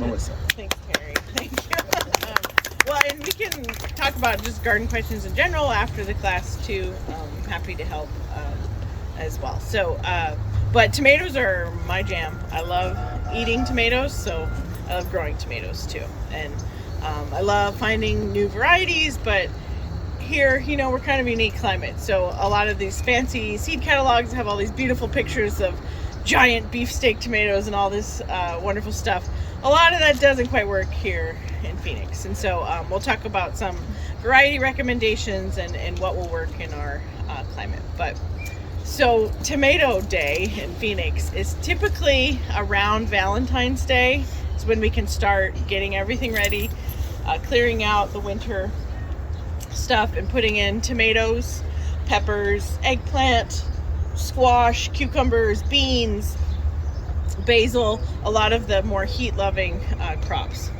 Melissa. Thanks, Terry. Thank you. Well, and we can talk about just garden questions in general after the class too. Happy to help as well. So, but tomatoes are my jam. I love eating tomatoes, so I love growing tomatoes too. And I love finding new varieties, but here, we're kind of a unique climate. So a lot of these fancy seed catalogs have all these beautiful pictures of giant beefsteak tomatoes and all this wonderful stuff. A lot of that doesn't quite work here in Phoenix. And so we'll talk about some variety recommendations and what will work in our climate. But so Tomato Day in Phoenix is typically around Valentine's Day. It's when we can start getting everything ready, clearing out the winter stuff and putting in tomatoes, peppers, eggplant, squash, cucumbers, beans, basil, a lot of the more heat-loving crops.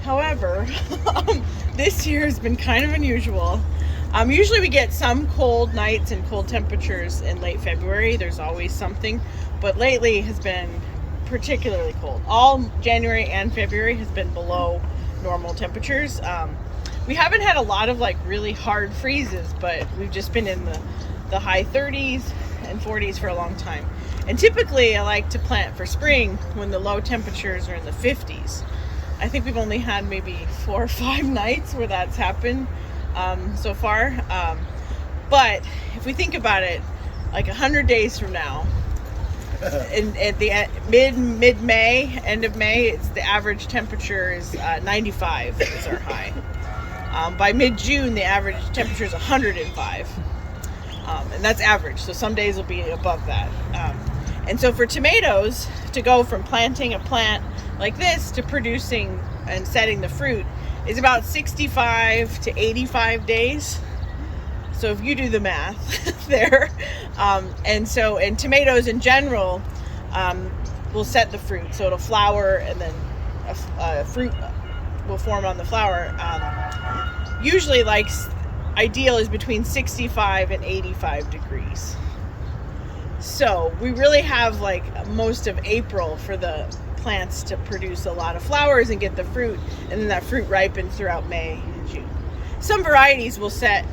However, this year has been kind of unusual. Usually we get some cold nights and cold temperatures in late February. There's always something, but lately has been particularly cold. All January and February has been below normal temperatures. We haven't had a lot of really hard freezes, but we've just been in the high 30s and 40s for a long time. And typically I like to plant for spring when the low temperatures are in the 50s. I think we've only had maybe 4 or 5 nights where that's happened so far. But if we think about it, 100 days from now, at the mid-May, end of May, it's the average temperature is 95 is our high. By mid-June, the average temperature is 105. And that's average, so some days will be above that. And so for tomatoes, to go from planting a plant like this to producing and setting the fruit is about 65 to 85 days. So if you do the math there. And tomatoes in general will set the fruit. So it'll flower and then a fruit will form on the flower. Usually ideal is between 65 and 85 degrees. So we really have most of April for the plants to produce a lot of flowers and get the fruit, and then that fruit ripens throughout May and June. Some varieties will set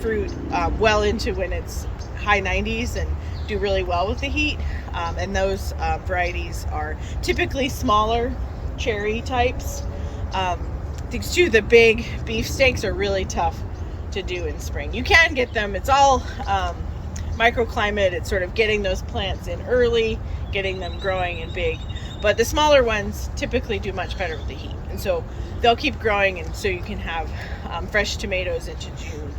fruit well into when it's high 90s and do really well with the heat, and those varieties are typically smaller cherry types. Things too, the big beefsteaks are really tough to do in spring. You can get them, it's all microclimate. It's sort of getting those plants in early, getting them growing and big, but the smaller ones typically do much better with the heat, and so they'll keep growing, and so you can have fresh tomatoes into June.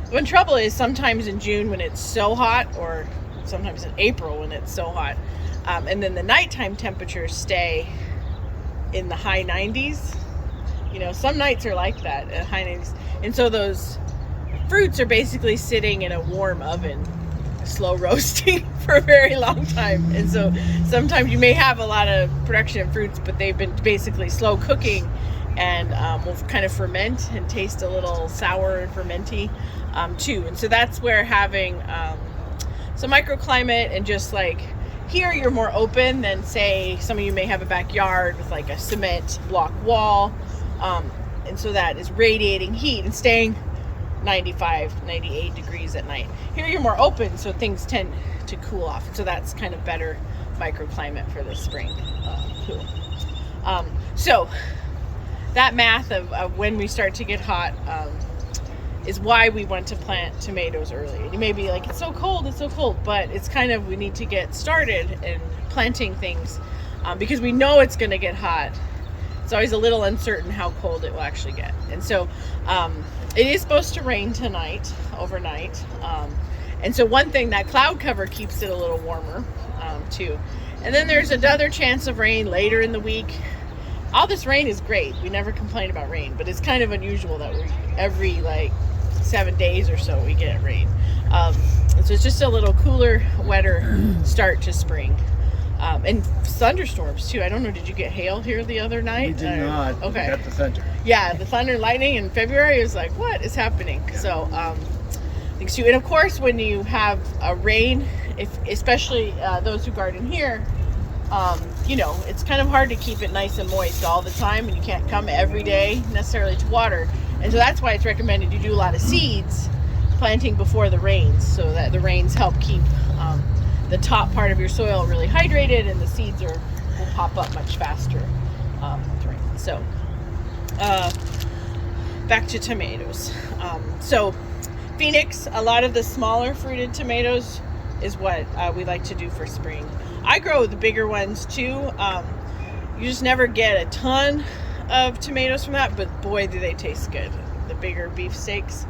One trouble is sometimes in June when it's so hot, or sometimes in April when it's so hot, and then the nighttime temperatures stay in the high 90s. Some nights are like that at high 90s, and so those fruits are basically sitting in a warm oven, slow roasting for a very long time. And so sometimes you may have a lot of production of fruits, but they've been basically slow cooking and will kind of ferment and taste a little sour and fermenty too. And so that's where having some microclimate and just here you're more open than, say, some of you may have a backyard with a cement block wall, and so that is radiating heat and staying 95, 98 degrees at night. Here you're more open, so things tend to cool off. So that's kind of better microclimate for the spring cool. So that math of when we start to get hot is why we want to plant tomatoes early. And you may be it's so cold, but it's kind of, we need to get started in planting things because we know it's going to get hot. It's always a little uncertain how cold it will actually get. And so it is supposed to rain tonight, overnight. And so one thing, that cloud cover keeps it a little warmer too. And then there's another chance of rain later in the week. All this rain is great. We never complain about rain, but it's kind of unusual that every 7 days or so we get rain. And so it's just a little cooler, wetter start to spring. And thunderstorms too. I don't know, did you get hail here the other night? We did not. Okay. We got the thunder. Yeah, the thunder and lightning in February is what is happening? Yeah. So things too. And of course when you have a rain, especially those who garden here, It's kind of hard to keep it nice and moist all the time, and you can't come every day necessarily to water. And so that's why it's recommended you do a lot of seeds planting before the rains, so that the rains help keep the top part of your soil really hydrated, and the seeds will pop up much faster with rain. So back to tomatoes. So Phoenix, a lot of the smaller fruited tomatoes is what we like to do for spring. I grow the bigger ones too. You just never get a ton of tomatoes from that, but boy, do they taste good. The bigger beefsteaks.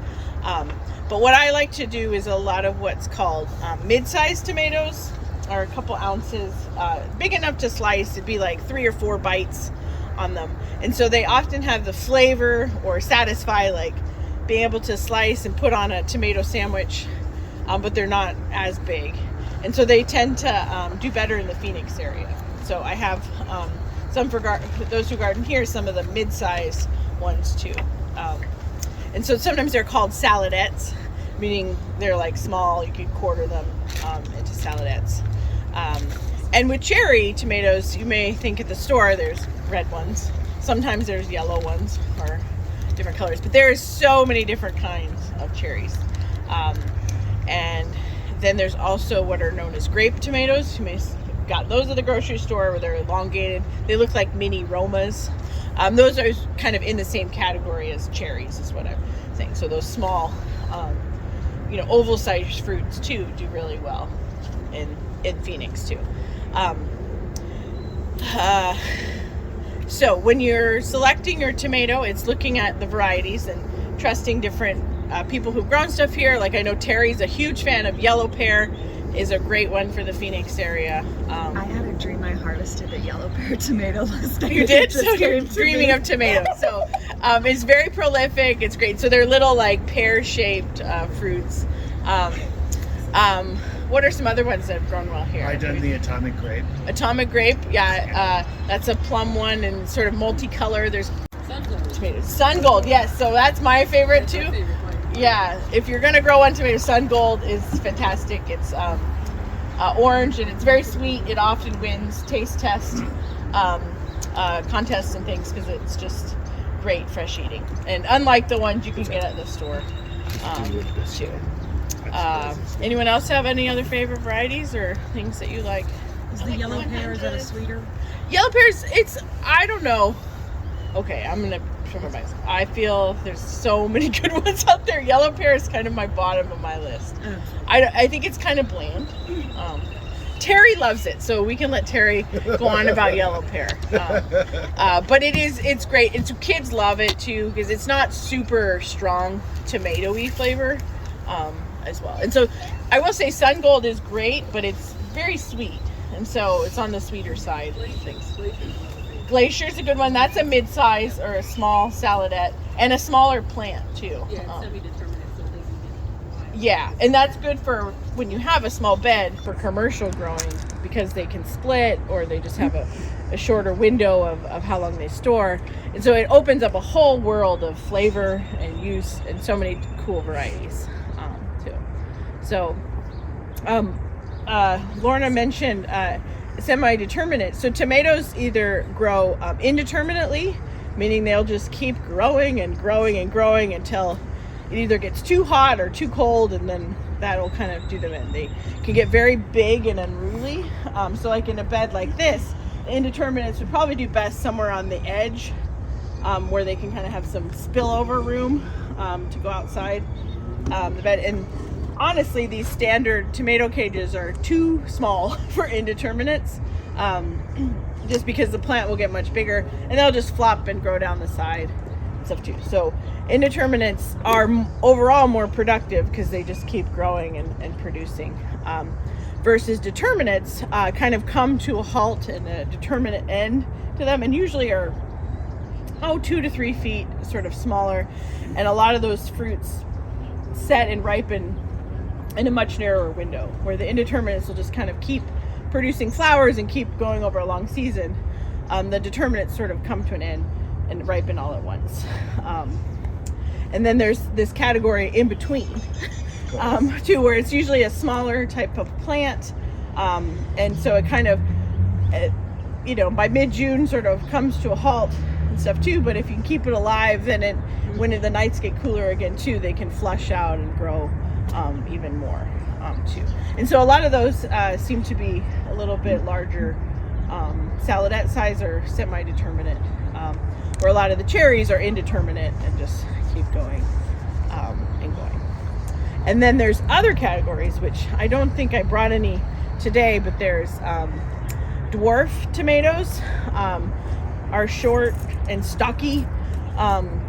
But what I like to do is a lot of what's called mid-sized tomatoes, or a couple ounces, big enough to slice. It'd be like 3 or 4 bites on them. And so they often have the flavor or satisfy like being able to slice and put on a tomato sandwich, but they're not as big. And so they tend to do better in the Phoenix area. So I have some for those who garden here, some of the mid-sized ones too. And so sometimes they're called saladettes, meaning they're like small, you could quarter them into saladettes. And with cherry tomatoes, you may think at the store there's red ones. Sometimes there's yellow ones or different colors, but there's so many different kinds of cherries. And then there's also what are known as grape tomatoes. You may have got those at the grocery store where they're elongated. They look like mini Romas. Those are kind of in the same category as cherries is what I'm saying. So those small, oval-sized fruits too do really well in Phoenix too. So when you're selecting your tomato, it's looking at the varieties and trusting different people who've grown stuff here. Like I know Terry's a huge fan of yellow pear, is a great one for the Phoenix area. I had a dream I harvested a yellow pear tomato last night. You did? So you're dreaming of tomatoes. So it's very prolific. It's great. So they're little like pear-shaped fruits. What are some other ones that have grown well here? I've done the atomic grape. Atomic grape, yeah. That's a plum one and sort of multicolor. There's tomatoes. Sun gold, yes. So that's my favorite too. Yeah, if you're gonna grow one tomato, sun gold is fantastic. It's orange and it's very sweet. It often wins taste test contests and things because it's just great fresh eating. And unlike the ones you can get at the store too. Anyone else have any other favorite varieties or things that you like? Is the yellow pear, is that a sweeter? Yellow pears, I don't know. Okay, I'm gonna show my bias. I feel there's so many good ones out there. Yellow pear is kind of my bottom of my list. I think it's kind of bland. Terry loves it, so we can let Terry go on about yellow pear. But it's great. And so kids love it too because it's not super strong tomatoey flavor as well. And so I will say sun gold is great, but it's very sweet. And so it's on the sweeter side of things. Glacier's a good one. That's a mid-size or a small saladette and a smaller plant too. Yeah, semi-determinate, so they can get. Yeah, and that's good for when you have a small bed for commercial growing because they can split or they just have a shorter window of how long they store. And so it opens up a whole world of flavor and use and so many cool varieties too. So Lorna mentioned semi-determinate. So tomatoes either grow indeterminately, meaning they'll just keep growing and growing and growing until it either gets too hot or too cold, and then that'll kind of do them in. They can get very big and unruly. So like in a bed like this, the indeterminates would probably do best somewhere on the edge where they can kind of have some spillover room to go outside the bed. And honestly, these standard tomato cages are too small for indeterminates, just because the plant will get much bigger and they'll just flop and grow down the side and stuff too. So indeterminates are overall more productive because they just keep growing and producing, versus determinates kind of come to a halt and a determinate end to them, and usually are 2 to 3 feet sort of smaller, and a lot of those fruits set and ripen in a much narrower window, where the indeterminates will just kind of keep producing flowers and keep going over a long season. The determinates sort of come to an end and ripen all at once. And then there's this category in between too, where it's usually a smaller type of plant, and so it kind of by mid-June sort of comes to a halt and stuff too. But if you can keep it alive, then when the nights get cooler again too, they can flush out and grow even more too. And so a lot of those seem to be a little bit larger saladette size or semi-determinate, where a lot of the cherries are indeterminate and just keep going and going. And then there's other categories, which I don't think I brought any today, but there's dwarf tomatoes, are short and stocky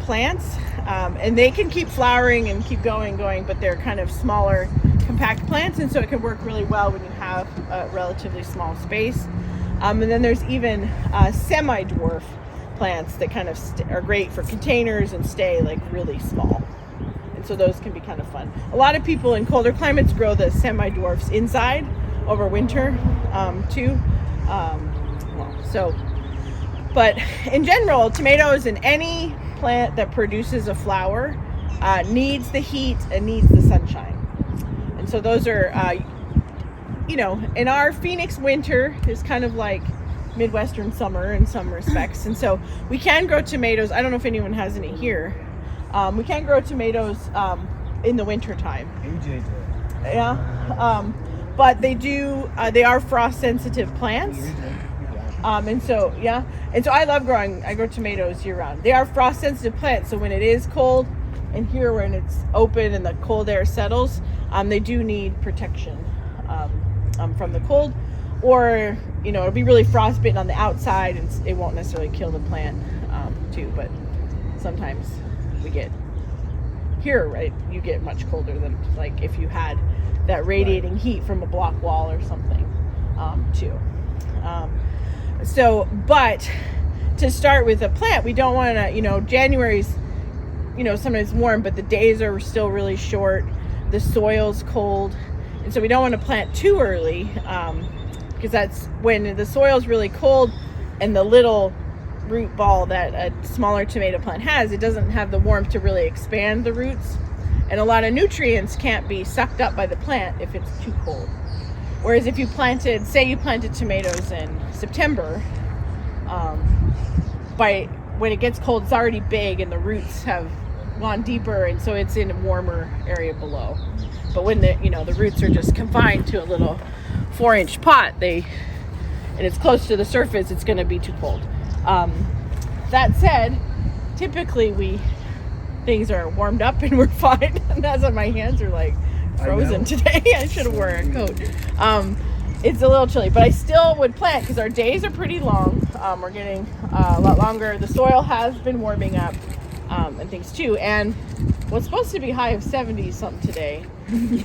plants, and they can keep flowering and keep going, but they're kind of smaller, compact plants, and so it can work really well when you have a relatively small space. And then there's even semi-dwarf plants that kind of are great for containers and stay like really small. And so those can be kind of fun. A lot of people in colder climates grow the semi-dwarfs inside over winter too. But in general, tomatoes and any plant that produces a flower needs the heat and needs the sunshine. And so those are, in our Phoenix winter is kind of like Midwestern summer in some respects. And so we can grow tomatoes. I don't know if anyone has any here. We can grow tomatoes in the winter time. AJ did. Yeah. But they are frost sensitive plants. And so I grow tomatoes year round. They are frost sensitive plants. So when it is cold and here when it's open and the cold air settles, they do need protection from the cold, or it'll be really frostbitten on the outside and it won't necessarily kill the plant too. But sometimes we get here, right? You get much colder than like if you had that radiating heat from a block wall or something too. But to start with a plant, we don't want to, January's, sometimes warm, but the days are still really short. The soil's cold. And so we don't want to plant too early because that's when the soil's really cold and the little root ball that a smaller tomato plant has, it doesn't have the warmth to really expand the roots. And a lot of nutrients can't be sucked up by the plant if it's too cold. Whereas if you planted tomatoes in September, when it gets cold, it's already big and the roots have gone deeper, and so it's in a warmer area below. But when the roots are just confined to a little 4-inch pot, and it's close to the surface, it's going to be too cold. That said, typically things are warmed up and we're fine. And that's why my hands are like frozen today. I should have worn a coat. It's a little chilly, but I still would plant because our days are pretty long. We're getting a lot longer. The soil has been warming up and things too. And what's supposed to be high of 70 something today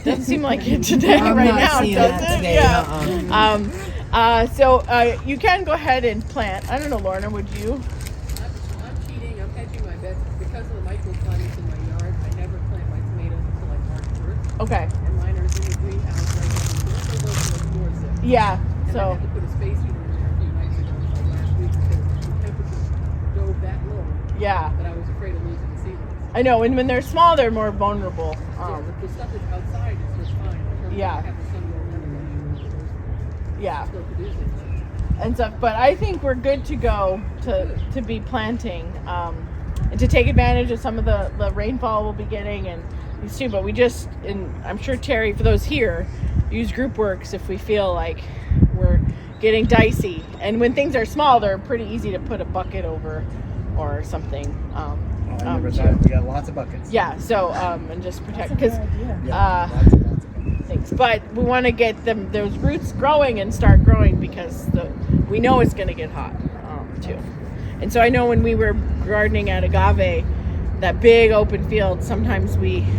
doesn't seem like it today right now, does it? Today, Yeah. So you can go ahead and plant. I don't know, Lorna, would you? I'm cheating. I'm hedging my bets because of the microclimates in my yard. I never plant my tomatoes until like March 1st. Okay. And mine are in the greenhouse right now. So they're both in the floor set. Yeah. And So. I had to put a space heater in there a few nights ago, like last week, because the temperature dove that low Yeah. that I was afraid of losing the seedlings. I know. And when they're small, they're more vulnerable. Yeah, the stuff that's outside is just fine. In terms of Yeah. having the sun go around and Yeah. still producing. And stuff, but I think we're good to go to be planting and to take advantage of some of the rainfall we'll be getting and these too. But I'm sure Terry, for those here, use group works if we feel like we're getting dicey. And when things are small, they're pretty easy to put a bucket over or something. We got lots of buckets. Yeah, so and just protect because Yeah, lots of buckets. things. But we want to get those roots growing and start growing because we know it's going to get hot too. And so I know when we were gardening at Agave, that big open field, sometimes we